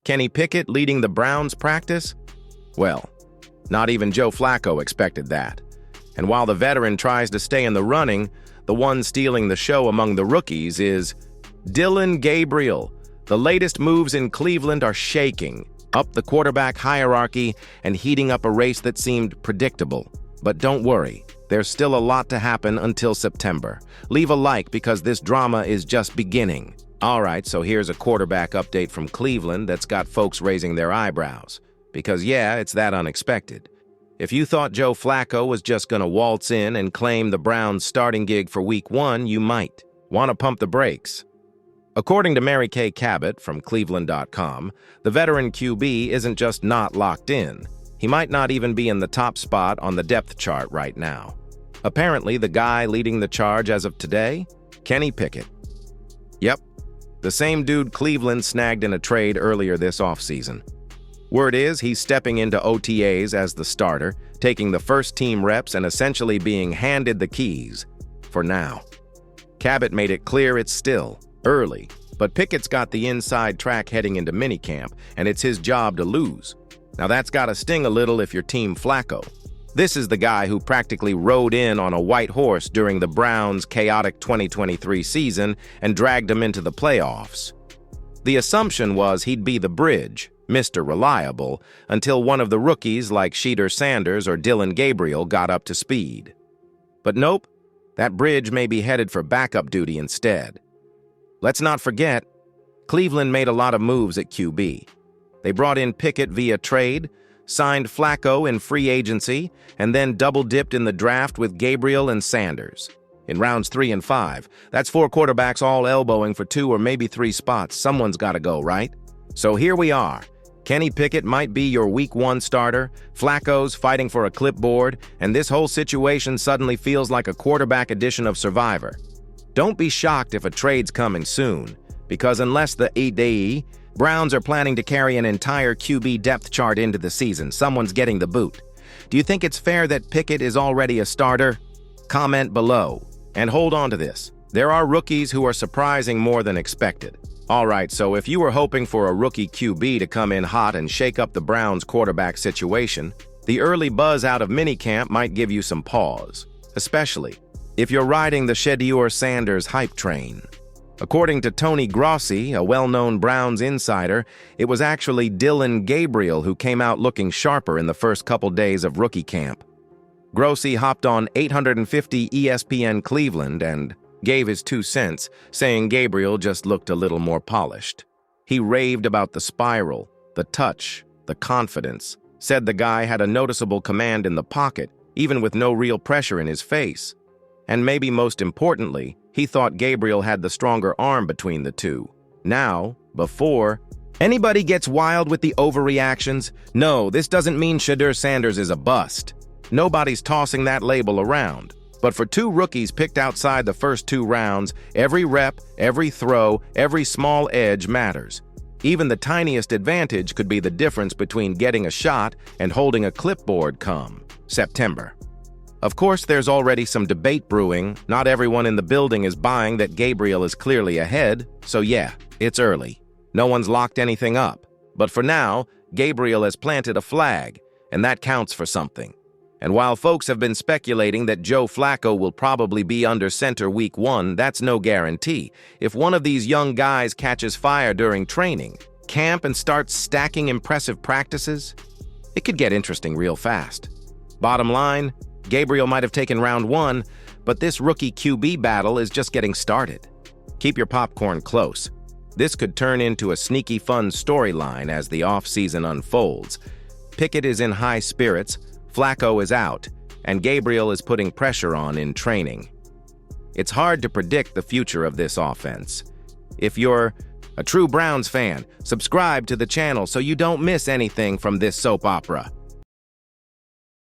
Kenny Pickett leading the Browns practice? Well, not even Joe Flacco expected that. And while the veteran tries to stay in the running, the one stealing the show among the rookies is Dillon Gabriel. The latest moves in Cleveland are shaking up the quarterback hierarchy and heating up a race that seemed predictable. But don't worry, there's still a lot to happen until September. Leave a like because this drama is just beginning. All right, so here's a quarterback update from Cleveland that's got folks raising their eyebrows. Because yeah, it's that unexpected. If you thought Joe Flacco was just going to waltz in and claim the Browns' starting gig for Week 1, you might want to pump the brakes. According to Mary Kay Cabot from Cleveland.com, the veteran QB isn't just not locked in. He might not even be in the top spot on the depth chart right now. Apparently, the guy leading the charge as of today? Kenny Pickett. Yep, the same dude Cleveland snagged in a trade earlier this offseason. Word is he's stepping into OTAs as the starter, taking the first team reps and essentially being handed the keys. For now. Cabot made it clear it's still early, but Pickett's got the inside track heading into minicamp, and it's his job to lose. Now that's gotta sting a little if you're Team Flacco. This is the guy who practically rode in on a white horse during the Browns' chaotic 2023 season and dragged them into the playoffs. The assumption was he'd be the bridge, Mr. Reliable, until one of the rookies like Shedeur Sanders or Dillon Gabriel got up to speed. But nope, that bridge may be headed for backup duty instead. Let's not forget, Cleveland made a lot of moves at QB. They brought in Pickett via trade, signed Flacco in free agency, and then double-dipped in the draft with Gabriel and Sanders. In rounds 3 and 5, that's 4 quarterbacks all elbowing for 2 or maybe 3 spots. Someone's got to go, right? So here we are. Kenny Pickett might be your Week 1 starter, Flacco's fighting for a clipboard, and this whole situation suddenly feels like a quarterback edition of Survivor. Don't be shocked if a trade's coming soon, because unless the EDE, Browns are planning to carry an entire QB depth chart into the season. Someone's getting the boot. Do you think it's fair that Pickett is already a starter? Comment below. And hold on to this. There are rookies who are surprising more than expected. Alright, so if you were hoping for a rookie QB to come in hot and shake up the Browns' quarterback situation, the early buzz out of minicamp might give you some pause, especially if you're riding the Shedeur Sanders hype train. According to Tony Grossi, a well-known Browns insider, it was actually Dillon Gabriel who came out looking sharper in the first couple days of rookie camp. Grossi hopped on 850 ESPN Cleveland and gave his 2 cents, saying Gabriel just looked a little more polished. He raved about the spiral, the touch, the confidence, said the guy had a noticeable command in the pocket, even with no real pressure in his face. And maybe most importantly, he thought Gabriel had the stronger arm between the two. Now, before, anybody gets wild with the overreactions? No, this doesn't mean Shedeur Sanders is a bust. Nobody's tossing that label around. But for 2 rookies picked outside the first 2 rounds, every rep, every throw, every small edge matters. Even the tiniest advantage could be the difference between getting a shot and holding a clipboard come September. Of course, there's already some debate brewing. Not everyone in the building is buying that Gabriel is clearly ahead, so yeah, it's early. No one's locked anything up. But for now, Gabriel has planted a flag, and that counts for something. And while folks have been speculating that Joe Flacco will probably be under center Week 1, that's no guarantee. If one of these young guys catches fire during training, camp, and starts stacking impressive practices, it could get interesting real fast. Bottom line, Gabriel might have taken round 1, but this rookie QB battle is just getting started. Keep your popcorn close. This could turn into a sneaky fun storyline as the offseason unfolds. Pickett is in high spirits, Flacco is out, and Gabriel is putting pressure on in training. It's hard to predict the future of this offense. If you're a true Browns fan, subscribe to the channel so you don't miss anything from this soap opera.